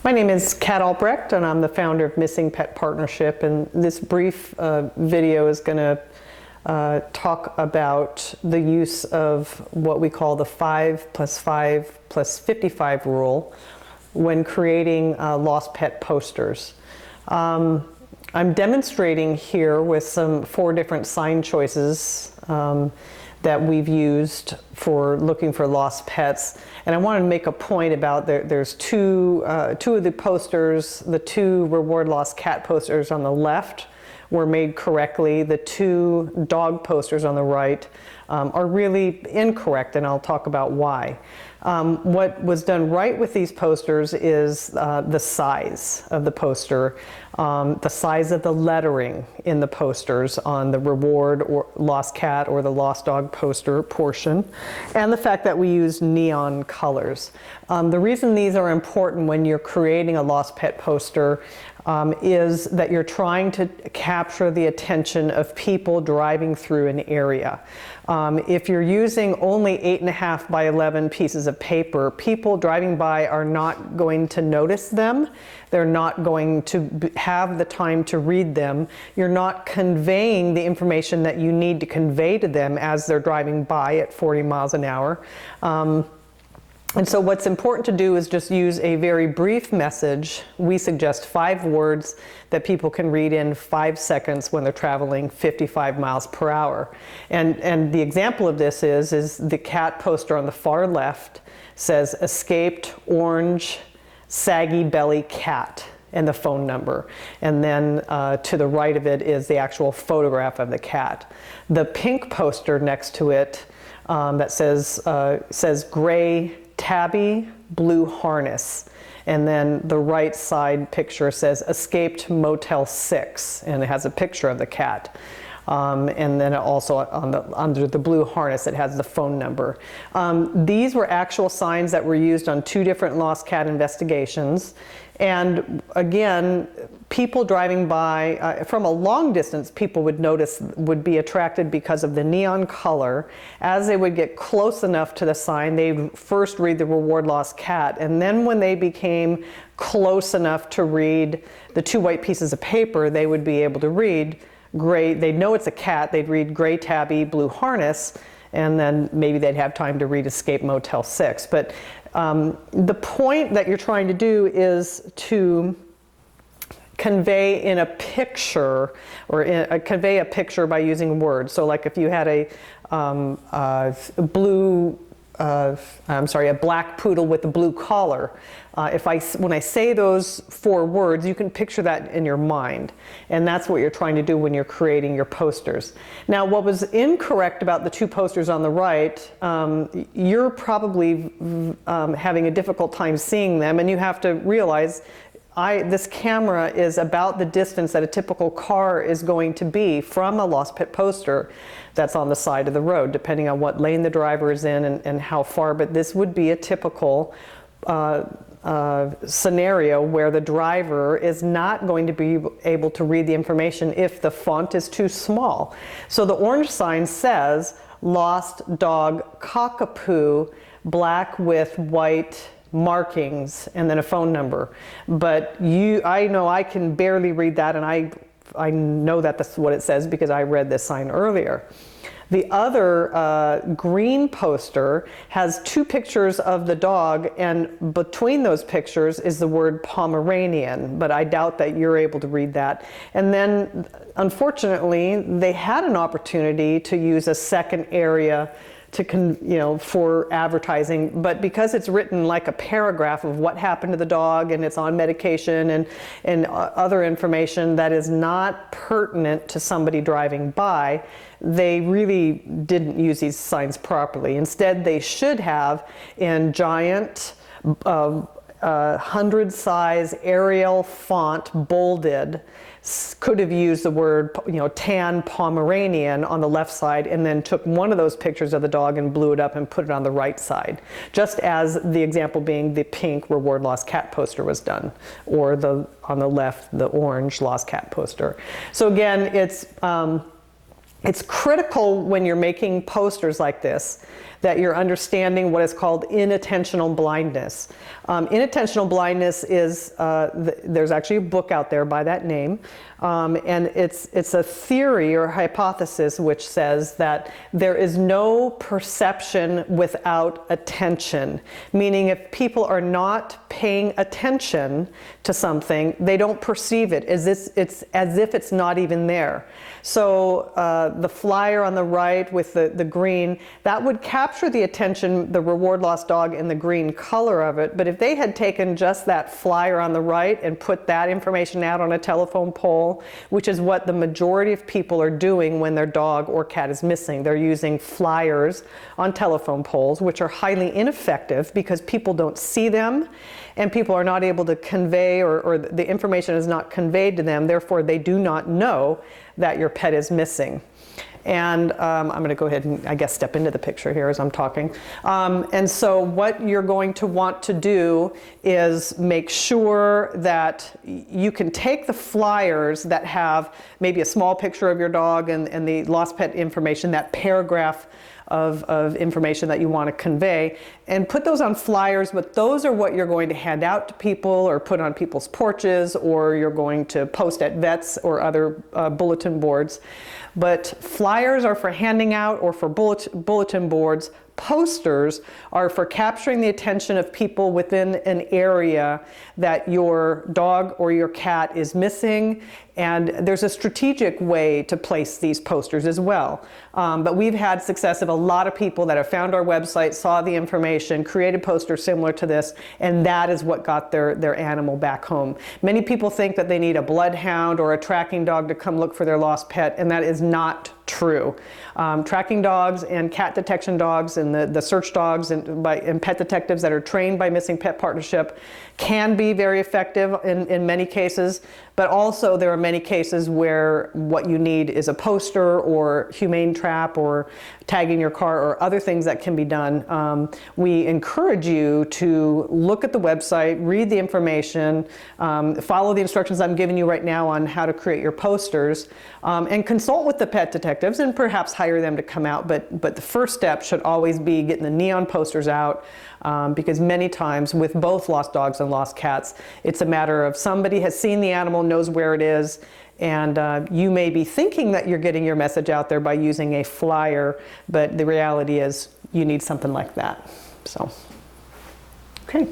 My name is Kat Albrecht, and I'm the founder of Missing Pet Partnership. And this brief video is going to talk about the use of what we call the 5 + 5 + 55 rule when creating lost pet posters. I'm demonstrating here with 4 different sign choices that we've used for looking for lost pets. And I want to make a point about there's two of the posters, the 2 reward lost cat posters on the left were made correctly. The 2 dog posters on the right are really incorrect, and I'll talk about why. What was done right with these posters is the size of the poster, the size of the lettering in the posters on the reward or lost cat or the lost dog poster portion, and the fact that we use neon colors. The reason these are important when you're creating a lost pet poster is that you're trying to capture the attention of people driving through an area. If you're using only 8.5 by 11 pieces of paper, people driving by are not going to notice them. They're not going to have the time to read them. You're not conveying the information that you need to convey to them as they're driving by at 40 miles an hour. And so what's important to do is just use a very brief message. We suggest 5 words that people can read in 5 seconds when they're traveling 55 miles per hour. And the example of this is the cat poster on the far left says escaped orange saggy belly cat and the phone number. And then to the right of it is the actual photograph of the cat. The pink poster next to it that says gray tabby, blue harness, and then the right side picture says escaped Motel 6, and it has a picture of the cat. And then also under the blue harness it has the phone number. These were actual signs that were used on 2 different lost cat investigations. And again, people driving by from a long distance, people would be attracted because of the neon color. As they would get close enough to the sign, they'd first read the reward lost cat, and then when they became close enough to read the 2 white pieces of paper, they would be able to read gray. They'd know it's a cat. They'd read gray tabby, blue harness, and then maybe they'd have time to read escape Motel 6. But the point that you're trying to do is to convey in a picture, or convey a picture by using words. So like if you had a black poodle with a blue collar, when I say those 4 words, you can picture that in your mind. And that's what you're trying to do when you're creating your posters. Now, what was incorrect about the 2 posters on the right, you're probably having a difficult time seeing them, and you have to realize this camera is about the distance that a typical car is going to be from a lost pet poster that's on the side of the road, depending on what lane the driver is in and how far. But this would be a typical scenario where the driver is not going to be able to read the information if the font is too small. So the orange sign says lost dog cockapoo, black with white markings, and then a phone number. But I know I can barely read that, and I know that that's what it says because I read this sign earlier. The other green poster has 2 pictures of the dog, and between those pictures is the word Pomeranian, but I doubt that you're able to read that. And then, unfortunately, they had an opportunity to use a second area for advertising, but because it's written like a paragraph of what happened to the dog and it's on medication and other information that is not pertinent to somebody driving by, they really didn't use these signs properly. Instead, they should have in giant 100 size Arial font, bolded, could have used the word, tan Pomeranian on the left side, and then took one of those pictures of the dog and blew it up and put it on the right side, just as the example being the pink reward lost cat poster was done, or on the left, the orange lost cat poster. So again, it's critical when you're making posters like this that you're understanding what is called inattentional blindness. Inattentional blindness is, there's actually a book out there by that name, and it's a theory or hypothesis which says that there is no perception without attention, meaning if people are not paying attention to something, they don't perceive it, it's as if it's not even there. So the flyer on the right with the green, that would capture the attention, the reward lost dog, in the green color of it. But if they had taken just that flyer on the right and put that information out on a telephone pole, which is what the majority of people are doing when their dog or cat is missing. They're using flyers on telephone poles, which are highly ineffective because people don't see them and people are not able to convey, or the information is not conveyed to them. Therefore, they do not know that your pet is missing. And I'm going to go ahead and, I guess, step into the picture here as I'm talking. And so what you're going to want to do is make sure that you can take the flyers that have maybe a small picture of your dog and the lost pet information, that paragraph of information that you want to convey, and put those on flyers. But those are what you're going to hand out to people or put on people's porches, or you're going to post at vets or other bulletin boards. But flyers are for handing out or for bulletin boards. Posters are for capturing the attention of people within an area that your dog or your cat is missing. And there's a strategic way to place these posters as well. But we've had success of a lot of people that have found our website, saw the information, created posters similar to this, and that is what got their animal back home. Many people think that they need a bloodhound or a tracking dog to come look for their lost pet, and that is not true. Tracking dogs and cat detection dogs and the search dogs and pet detectives that are trained by Missing Pet Partnership can be very effective in many cases, but also there are many cases where what you need is a poster or humane trap or tagging your car or other things that can be done. We encourage you to look at the website, read the information, follow the instructions I'm giving you right now on how to create your posters, and consult with the pet detectives and perhaps hire them to come out. But the first step should always be getting the neon posters out, because many times with both lost dogs and lost cats, it's a matter of somebody has seen the animal, knows where it is, and you may be thinking that you're getting your message out there by using a flyer, but the reality is you need something like that. So, okay.